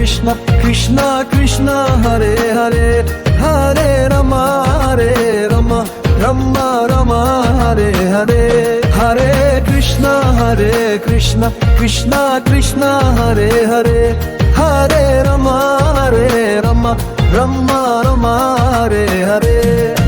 Krishna Krishna Krishna Hare Hare Hare Rama Rama Rama Hare Hare Hare Krishna Krishna Krishna Hare Hare Hare Rama Rama Rama Hare Hare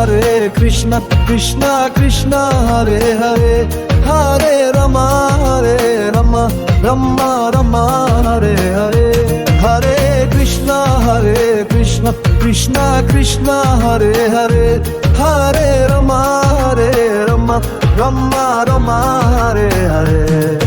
Hare Krishna Krishna Krishna Hare Hare Hare Rama Rama Rama Hare Hare Hare Krishna Krishna Krishna Hare Hare Hare Rama Rama Hare Hare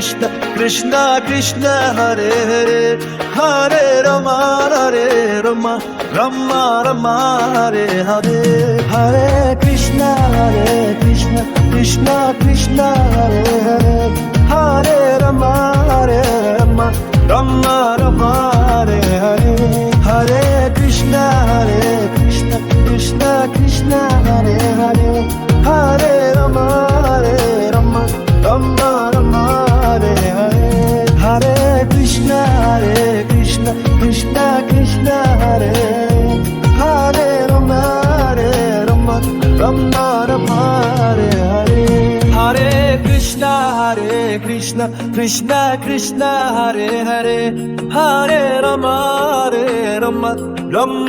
Krishna Krishna Krishna Hare Hare Hare Rama Rama Rama Hare Hare Hare Krishna Krishna Krishna Hare Hare Hare Rama Rama Hare Hare Hare Krishna Krishna Hare Hare Hare Rama Rama Hare Hare Hare Krishna Krishna Hare Hare Rama Rama Hare Hare Hare Krishna Krishna Hare Hare Hare Rama Rama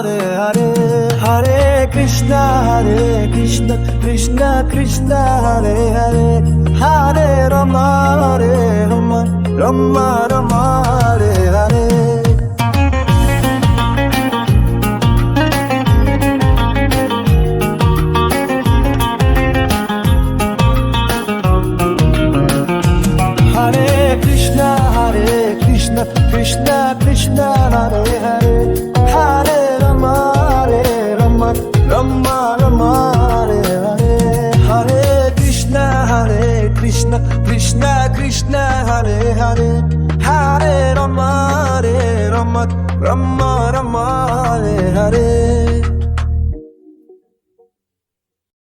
Hare Hare Hare Krishna Krishna Hare Hare Hare Rama Rama Hare Hare Hare Krishna Krishna Hare Hare Hare Rama Rama Hare Hare Hare Krishna Krishna Hare Hare Hare Rama Rama Hare Hare